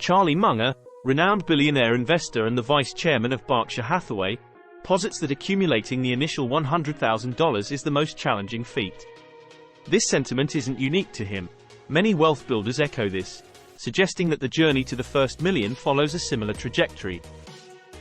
Charlie Munger, renowned billionaire investor and the vice chairman of Berkshire Hathaway, posits that accumulating the initial $100,000 is the most challenging feat. This sentiment isn't unique to him. Many wealth builders echo this, suggesting that the journey to the first million follows a similar trajectory.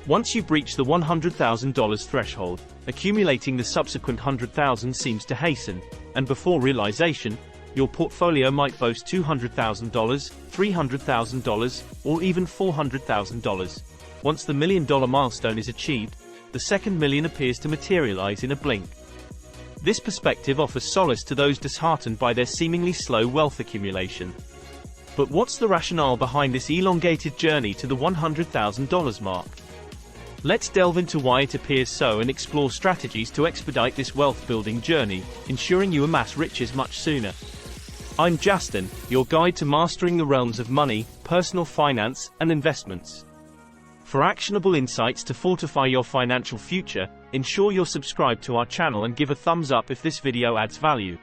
Once you breach the $100,000 threshold, accumulating the subsequent $100,000 seems to hasten, and before realization, your portfolio might boast $200,000, $300,000, or even $400,000. Once the $1 million milestone is achieved, the second million appears to materialize in a blink. This perspective offers solace to those disheartened by their seemingly slow wealth accumulation. But what's the rationale behind this elongated journey to the $100,000 mark? Let's delve into why it appears so and explore strategies to expedite this wealth-building journey, ensuring you amass riches much sooner. I'm Justin, your guide to mastering the realms of money, personal finance, and investments. For actionable insights to fortify your financial future, ensure you're subscribed to our channel and give a thumbs up if this video adds value.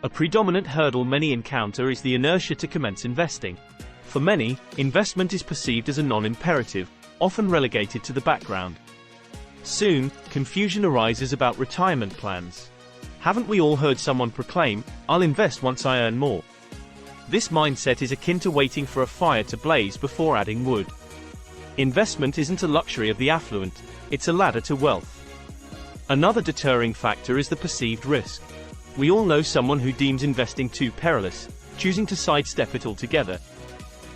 A predominant hurdle many encounter is the inertia to commence investing. For many, investment is perceived as a non-imperative, often relegated to the background. Soon, confusion arises about retirement plans. Haven't we all heard someone proclaim, "I'll invest once I earn more"? This mindset is akin to waiting for a fire to blaze before adding wood. Investment isn't a luxury of the affluent, it's a ladder to wealth. Another deterring factor is the perceived risk. We all know someone who deems investing too perilous, choosing to sidestep it altogether.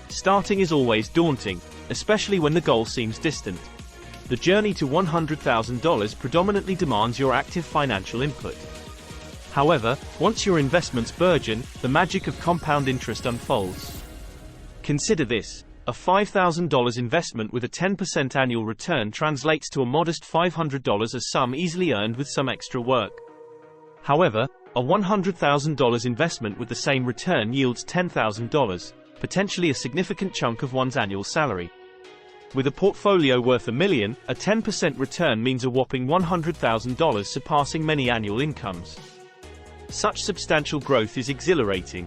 Starting is always daunting, especially when the goal seems distant. The journey to $100,000 predominantly demands your active financial input. However, once your investments burgeon, the magic of compound interest unfolds. Consider this. A $5,000 investment with a 10% annual return translates to a modest $500, a sum easily earned with some extra work. However, a $100,000 investment with the same return yields $10,000, potentially a significant chunk of one's annual salary. With a portfolio worth $1 million, a 10% return means a whopping $100,000, surpassing many annual incomes. Such substantial growth is exhilarating.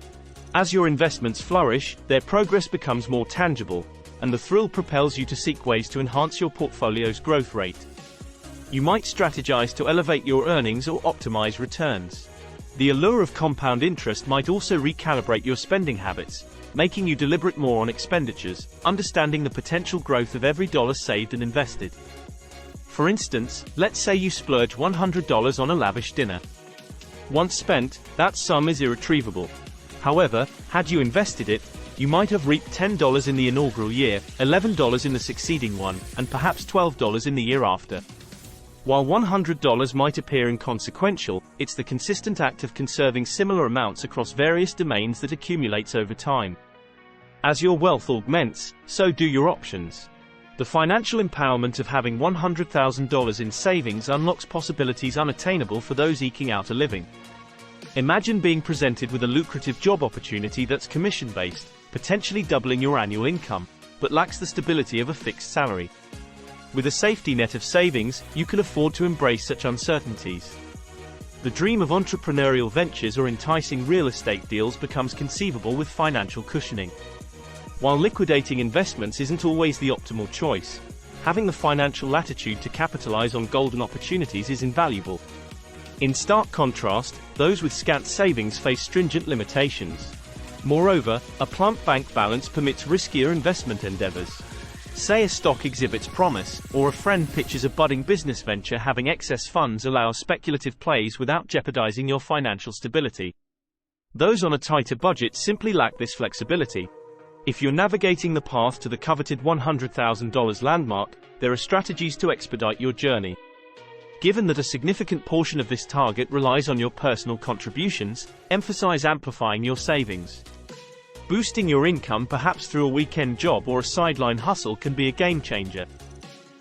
As your investments flourish, their progress becomes more tangible, and the thrill propels you to seek ways to enhance your portfolio's growth rate. You might strategize to elevate your earnings or optimize returns. The allure of compound interest might also recalibrate your spending habits, making you deliberate more on expenditures, understanding the potential growth of every dollar saved and invested. For instance, let's say you splurge $100 on a lavish dinner. Once spent, that sum is irretrievable. However, had you invested it, you might have reaped $10 in the inaugural year, $11 in the succeeding one, and perhaps $12 in the year after. While $100 might appear inconsequential, it's the consistent act of conserving similar amounts across various domains that accumulates over time. As your wealth augments, so do your options. The financial empowerment of having $100,000 in savings unlocks possibilities unattainable for those eking out a living. Imagine being presented with a lucrative job opportunity that's commission-based, potentially doubling your annual income, but lacks the stability of a fixed salary. With a safety net of savings, you can afford to embrace such uncertainties. The dream of entrepreneurial ventures or enticing real estate deals becomes conceivable with financial cushioning. While liquidating investments isn't always the optimal choice, having the financial latitude to capitalize on golden opportunities is invaluable. In stark contrast, those with scant savings face stringent limitations. Moreover, a plump bank balance permits riskier investment endeavors. Say a stock exhibits promise, or a friend pitches a budding business venture. Having excess funds allows speculative plays without jeopardizing your financial stability. Those on a tighter budget simply lack this flexibility. If you're navigating the path to the coveted $100,000 landmark, there are strategies to expedite your journey. Given that a significant portion of this target relies on your personal contributions, emphasize amplifying your savings. Boosting your income perhaps through a weekend job or a sideline hustle can be a game changer.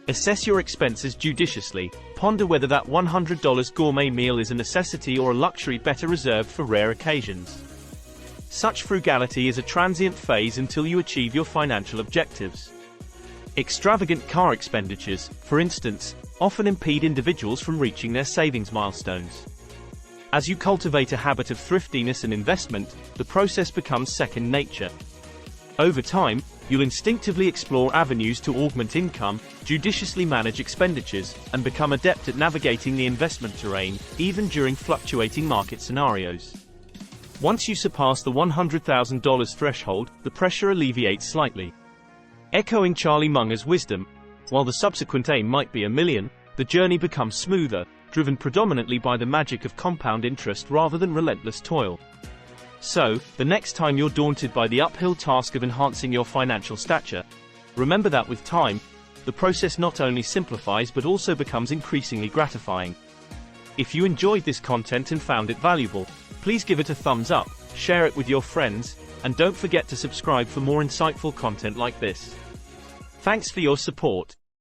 Assess your expenses judiciously, ponder whether that $100 gourmet meal is a necessity or a luxury better reserved for rare occasions. Such frugality is a transient phase until you achieve your financial objectives. Extravagant car expenditures, for instance, often impede individuals from reaching their savings milestones. As you cultivate a habit of thriftiness and investment, the process becomes second nature. Over time, you'll instinctively explore avenues to augment income, judiciously manage expenditures, and become adept at navigating the investment terrain, even during fluctuating market scenarios. Once you surpass the $100,000 threshold, the pressure alleviates slightly. Echoing Charlie Munger's wisdom, while the subsequent aim might be $1 million, the journey becomes smoother, driven predominantly by the magic of compound interest rather than relentless toil. So, the next time you're daunted by the uphill task of enhancing your financial stature, remember that with time, the process not only simplifies but also becomes increasingly gratifying. If you enjoyed this content and found it valuable, please give it a thumbs up, share it with your friends, and don't forget to subscribe for more insightful content like this. Thanks for your support.